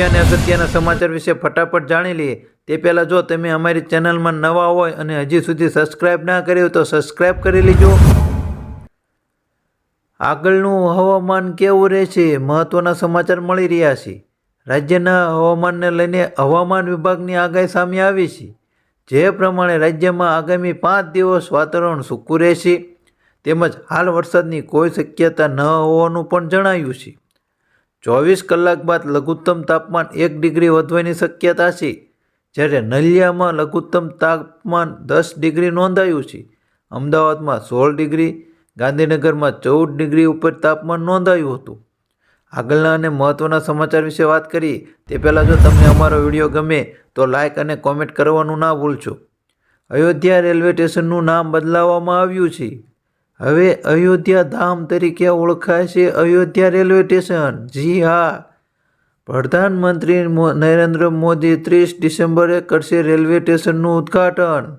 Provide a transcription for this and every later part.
મુખ્ય અને અગત્યના સમાચાર વિશે ફટાફટ જાણી લઈએ તે પહેલાં જો તમે અમારી ચેનલમાં નવા હોય અને હજી સુધી સબસ્ક્રાઈબ ના કર્યું તો સબસ્ક્રાઈબ કરી લેજો। આગળનું હવામાન કેવું રહેશે મહત્વના સમાચાર મળી રહ્યા છે। રાજ્યના હવામાનને લઈને હવામાન વિભાગની આગાહી સામે આવી છે, જે પ્રમાણે રાજ્યમાં આગામી 5 દિવસ વાતાવરણ સૂકું રહેશે તેમજ હાલ વરસાદની કોઈ શક્યતા ન હોવાનું પણ જણાવ્યું છે। 24 કલાક બાદ લઘુત્તમ તાપમાન 1 ડિગ્રી વધવાની શક્યતા છે, જ્યારે નલિયામાં લઘુત્તમ તાપમાન 10 ડિગ્રી નોંધાયું છે। અમદાવાદમાં 16 ડિગ્રી, ગાંધીનગરમાં 14 ડિગ્રી ઉપર તાપમાન નોંધાયું હતું। આગળના અને મહત્વના સમાચાર વિશે વાત કરીએ તે પહેલાં જો તમને અમારો વિડીયો ગમે તો લાઇક અને કોમેન્ટ કરવાનું ના ભૂલશો। અયોધ્યા રેલવે સ્ટેશનનું નામ બદલાવવામાં આવ્યું છે। હવે અયોધ્યા ધામ તરીકે ઓળખાય છે અયોધ્યા રેલવે સ્ટેશન। જી હા, પ્રધાનમંત્રી નરેન્દ્ર મોદી 30 ડિસેમ્બરે કરશે રેલવે સ્ટેશનનું ઉદ્ઘાટન।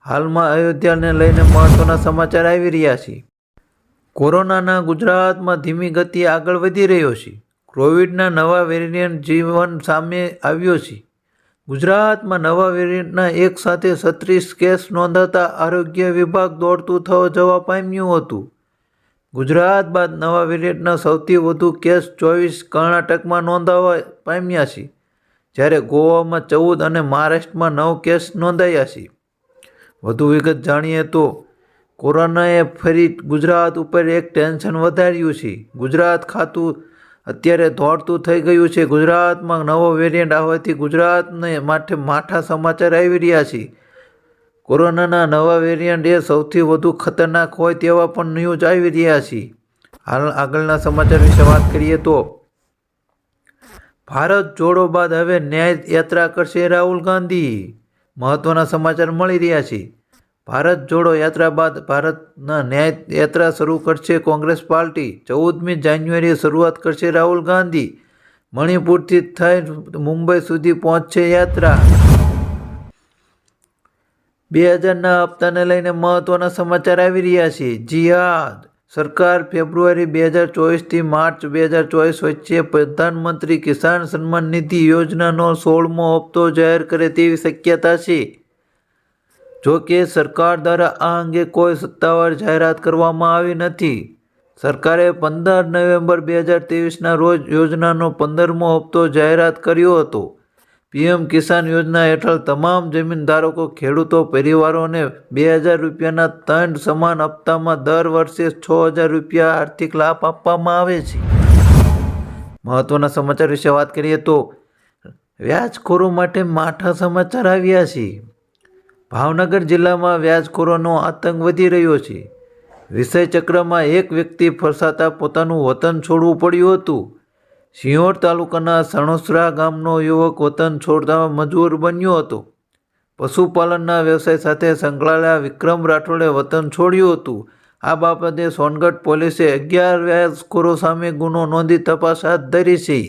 હાલમાં અયોધ્યાને લઈને મહત્વના સમાચાર આવી રહ્યા છે। કોરોનાના ગુજરાતમાં ધીમી ગતિએ આગળ વધી રહ્યો છે। કોવિડના નવા વેરિયન્ટ જીવન સામે આવ્યો છે। ગુજરાતમાં નવા વેરિયન્ટના એક સાથે 36 કેસ નોંધાતા આરોગ્ય વિભાગ દોડતું જવા પામ્યું હતું। ગુજરાત બાદ નવા વેરિયન્ટના સૌથી વધુ કેસ 24 કર્ણાટકમાં નોંધાવા પામ્યા છે, જ્યારે ગોવામાં 14 અને મહારાષ્ટ્રમાં 9 કેસ નોંધાયા છે। વધુ વિગત જાણીએ તો કોરોનાએ ફરી ગુજરાત ઉપર એક ટેન્શન વધાર્યું છે। ગુજરાત ખાતું અત્યારે દોડતું થઈ ગયું છે। ગુજરાતમાં નવો વેરિયન્ટ આવવાથી ગુજરાતને માટે માઠા સમાચાર આવી રહ્યા છે। કોરોનાના નવા વેરિયન્ટ એ સૌથી વધુ ખતરનાક હોય તેવા પણ ન્યૂઝ આવી રહ્યા છે। હાલ આગળના સમાચાર વિશે વાત કરીએ તો ભારત જોડો બાદ હવે ન્યાય યાત્રા કરશે રાહુલ ગાંધી। મહત્વના સમાચાર મળી રહ્યા છે। ભારત જોડો યાત્રા બાદ ભારતના ન્યાય યાત્રા શરૂ કરશે કોંગ્રેસ પાર્ટી। 14મી જાન્યુઆરીએ શરૂઆત કરશે રાહુલ ગાંધી। મણિપુરથી થઈ મુંબઈ સુધી પહોંચશે યાત્રા। 2000ના હપ્તાને લઈને મહત્વના સમાચાર આવી રહ્યા છે। જી હા, સરકાર ફેબ્રુઆરી 2024થી માર્ચ 2024 વચ્ચે પ્રધાનમંત્રી કિસાન સન્માન નિધિ યોજનાનો 16મો હપ્તો જાહેર કરે તેવી શક્યતા છે। જો કે સરકાર દ્વારા આ અંગે કોઈ સત્તાવાર જાહેરાત કરવામાં આવી નથી। સરકારે 15 નવેમ્બર 2023ના રોજ યોજનાનો 15મો હપ્તો જાહેરાત કર્યો હતો। પીએમ કિસાન યોજના હેઠળ તમામ જમીન ધારકો ખેડૂતો પરિવારોને 2000 રૂપિયાના 3 સમાન હપ્તામાં દર વર્ષે 6000 રૂપિયા આર્થિક લાભ આપવામાં આવે છે। મહત્વના સમાચાર વિશે વાત કરીએ તો વ્યાજખોરો માટે માઠા સમાચાર આવ્યા છે। ભાવનગર જિલ્લામાં વ્યાજખોરોનો આતંક વધી રહ્યો છે। વિષય ચક્રમાં એક વ્યક્તિ ફસાતા પોતાનું વતન છોડવું પડ્યું હતું। સિંહોર તાલુકાના સણોસરા ગામનો યુવક વતન છોડતા મજૂર બન્યો હતો। પશુપાલનના વ્યવસાય સાથે સંકળાયેલા વિક્રમ રાઠોડે વતન છોડ્યું હતું। આ બાબતે સોનગઢ પોલીસે 11 વ્યાજખોરો સામે ગુનો નોંધી તપાસ હાથ ધરી છે।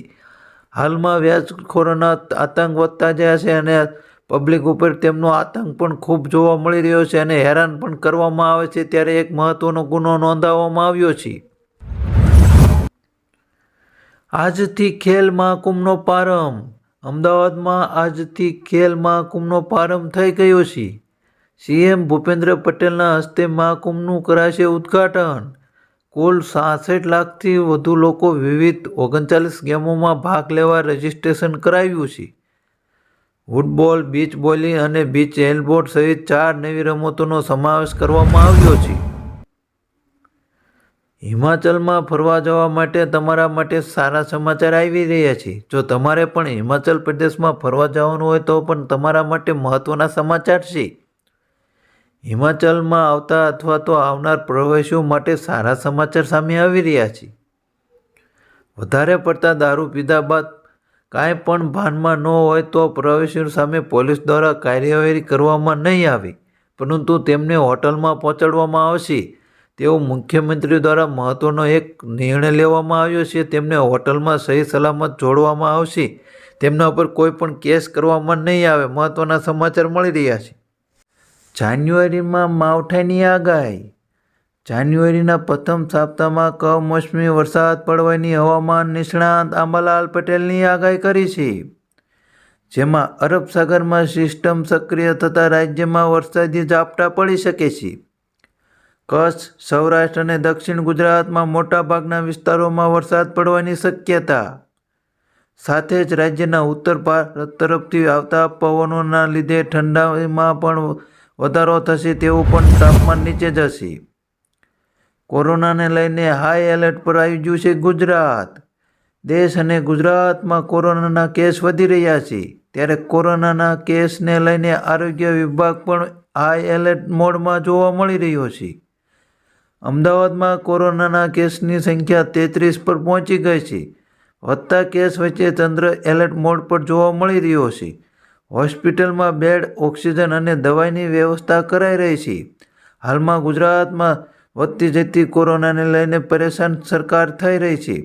હાલમાં વ્યાજખોરોના આતંક વધતા જાય છે અને પબ્લિક ઉપર તેમનો આતંક પણ ખૂબ જોવા મળી રહ્યો છે અને હેરાન પણ કરવામાં આવે છે, ત્યારે એક મહત્વનો ગુનો નોંધવામાં આવ્યો છે। આજથી ખેલ મહાકુંભનો પ્રારંભ। અમદાવાદમાં આજથી ખેલ મહાકુંભનો પ્રારંભ થઈ ગયો છે। સીએમ ભૂપેન્દ્ર પટેલના હસ્તે મહાકુંભનું કરાશે ઉદ્ઘાટન। કુલ 66 લાખથી વધુ લોકો વિવિધ 39 ગેમોમાં ભાગ લેવા રજીસ્ટ્રેશન કરાવ્યું છે। ફૂટબોલ, બીચ વોલી અને બીચ હેન્ડબોલ સહિત 4 નવી રમતોનો સમાવેશ કરવામાં આવ્યો છે। હિમાચલમાં ફરવા જવા માટે તમારા માટે સારા સમાચાર આવી રહ્યા છે। જો તમારે પણ હિમાચલ પ્રદેશમાં ફરવા જવાનું હોય તો પણ તમારા માટે મહત્વના સમાચાર છે। હિમાચલમાં આવતા અથવા તો આવનાર પ્રવાસીઓ માટે સારા સમાચાર સામે આવી રહ્યા છે। વધારે પડતા દારૂ પીધા બાદ કાંઈ પણ ભાનમાં ન હોય તો પ્રવાસીઓ સામે પોલીસ દ્વારા કાર્યવાહી કરવામાં નહીં આવે, પરંતુ તેમને હોટલમાં પહોંચાડવામાં આવશે તેવું મુખ્યમંત્રી દ્વારા મહત્વનો એક નિર્ણય લેવામાં આવ્યો છે। તેમને હોટલમાં સહી સલામત જોડવામાં આવશે। તેમના ઉપર કોઈ પણ કેસ કરવામાં નહીં આવે। મહત્વના સમાચાર મળી રહ્યા છે। જાન્યુઆરીમાં માવઠાની આગાહી। જાન્યુઆરીના પ્રથમ સપ્તાહમાં કમોસમી વરસાદ પડવાની હવામાન નિષ્ણાત અંબાલાલ પટેલની આગાહી કરી છે, જેમાં અરબ સાગરમાં સિસ્ટમ સક્રિય થતાં રાજ્યમાં વરસાદી ઝાપટા પડી શકે છે. કચ્છ, સૌરાષ્ટ્ર અને દક્ષિણ ગુજરાતમાં મોટાભાગના વિસ્તારોમાં વરસાદ પડવાની શક્યતા. સાથે જ રાજ્યના ઉત્તર ભારત તરફથી આવતા પવનોના લીધે ઠંડીમાં પણ વધારો થશે તેવું પણ તાપમાન નીચે જશે. કોરોનાને લઈને હાઈ એલર્ટ પર આવી ગયું છે ગુજરાત. દેશ અને ગુજરાતમાં કોરોનાના કેસ વધી રહ્યા છે, ત્યારે કોરોનાના કેસને લઈને આરોગ્ય વિભાગ પણ હાઈ એલર્ટ મોડમાં જોવા મળી રહ્યો છે. અમદાવાદમાં કોરોનાના કેસની સંખ્યા 33 પર પહોંચી ગઈ છે. વધતા કેસ વચ્ચે તંત્ર એલર્ટ મોડ પર જોવા મળી રહ્યો છે. હોસ્પિટલમાં બેડ, ઓક્સિજન અને દવાઈની વ્યવસ્થા કરાઈ રહી છે. હાલમાં ગુજરાતમાં વધતી જતી કોરોનાને લઈને પરેશાન સરકાર થઈ રહી છે.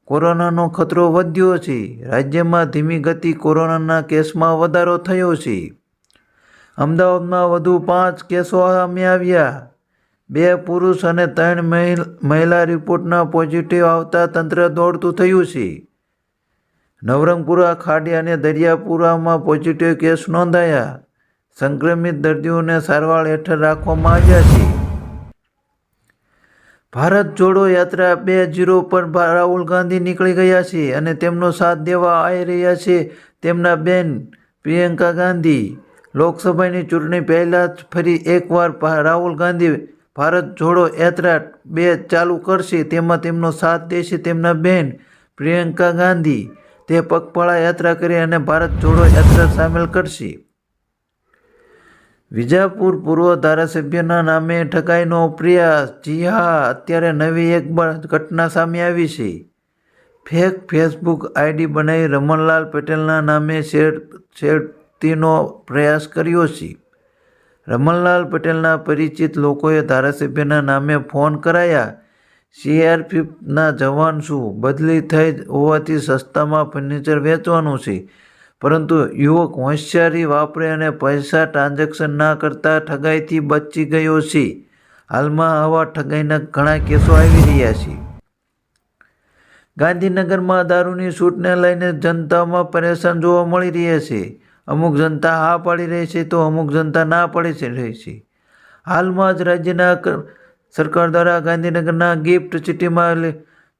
કોરોનાનો ખતરો વધ્યો છે. રાજ્યમાં ધીમી ગતિ કોરોનાના કેસમાં વધારો થયો છે. અમદાવાદમાં વધુ 5 કેસો સામે આવ્યા. 2 પુરુષ અને 3 મહિલા રિપોર્ટના પોઝિટિવ આવતા તંત્ર દોડતું થયું છે. નવરંગપુરા, ખાડી અને દરિયાપુરામાં પોઝિટિવ કેસ નોંધાયા. સંક્રમિત દર્દીઓને સારવાર હેઠળ રાખવામાં આવ્યા છે. ભારત જોડો યાત્રા 2.0 પર રાહુલ ગાંધી નીકળી ગયા છે અને તેમનો સાથ દેવા આવી રહ્યા છે તેમના બહેન પ્રિયંકા ગાંધી. લોકસભાની ચૂંટણી પહેલા જ ફરી એકવાર રાહુલ ગાંધી ભારત જોડો યાત્રા 2 ચાલુ કરશે, તેમાં તેમનો સાથ દેશે તેમના બહેન પ્રિયંકા ગાંધી. તે પગપાળા યાત્રા કરી અને ભારત જોડો યાત્રા સામેલ કરશે. વિજાપુર પૂર્વ ધારાસભ્યના નામે ઠગાઈનો પ્રયાસ. જી હા, અત્યારે નવી એક ઘટના સામે આવી છે. ફેક ફેસબુક આઈડી બનાવી રમણલાલ પટેલના નામે છેડતીનો પ્રયાસ કર્યો છે. રમણલાલ પટેલના પરિચિત લોકોએ ધારાસભ્યના નામે ફોન કરાયા. સીઆરપીએફના જવાન છું, બદલી થઈ હોવાથી સસ્તામાં ફર્નિચર વેચવાનું છે, પરંતુ યુવક હોશિયારી વાપરે અને પૈસા ટ્રાન્ઝેક્શન ના કરતા ઠગાઈથી બચી ગયો છે. હાલમાં આવા ઠગાઈના ઘણા કેસો આવી રહ્યા છે. ગાંધીનગરમાં દારૂની છૂટને લઈને જનતામાં પરેશાન જોવા મળી રહી છે. અમુક જનતા હા પાડી રહી છે તો અમુક જનતા ના પાડી રહી છે. હાલમાં જ રાજ્યના સરકાર દ્વારા ગાંધીનગરના ગિફ્ટ સિટીમાં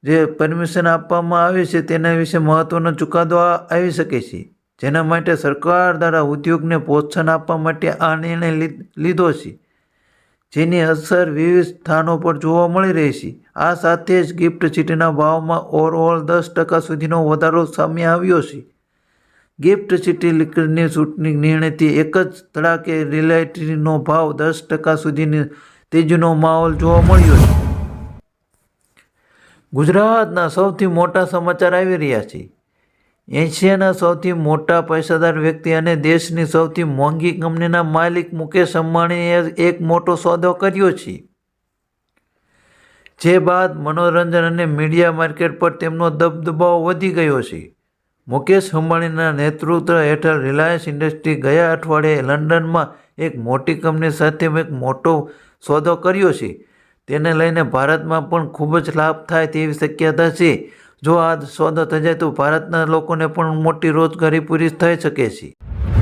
જે પરમિશન આપવામાં આવી છે તેના વિશે મહત્વનો ચુકાદો આવી શકે છે, જેના માટે સરકાર દ્વારા ઉદ્યોગને પ્રોત્સાહન આપવા માટે આ નિર્ણય લીધો છે, જેની અસર વિવિધ સ્થાનો પર જોવા મળી રહી છે. આ સાથે જ ગિફ્ટ સિટીના ભાવમાં ઓવરઓલ 10% સુધીનો વધારો સામે આવ્યો છે. ગિફ્ટ સિટી લિકરની છૂટની નિર્ણયથી એક જ ધડાકે રિયલ્ટીનો ભાવ 10% સુધીની તેજીનો માહોલ જોવા મળ્યો છે. ગુજરાતના સૌથી મોટા સમાચાર આવી રહ્યા છે. એશિયાના સૌથી મોટા પૈસાદાર વ્યક્તિ અને દેશની સૌથી મોંઘી કંપનીના માલિક મુકેશ અંબાણીએ એક મોટો સોદો કર્યો છે, જે બાદ મનોરંજન અને મીડિયા માર્કેટ પર તેમનો દબદબો વધી ગયો છે. મુકેશ અંબાણીના નેતૃત્વ હેઠળ રિલાયન્સ ઇન્ડસ્ટ્રી ગયા અઠવાડિયે લંડનમાં એક મોટી કંપની સાથે એક મોટો સોદો કર્યો છે. તેને લઈને ભારતમાં પણ ખૂબ જ લાભ થાય તેવી શક્યતા છે. જો આ સોદો થઈ જાય તો ભારતના લોકોને પણ મોટી રોજગારી પૂરી થઈ શકે છે.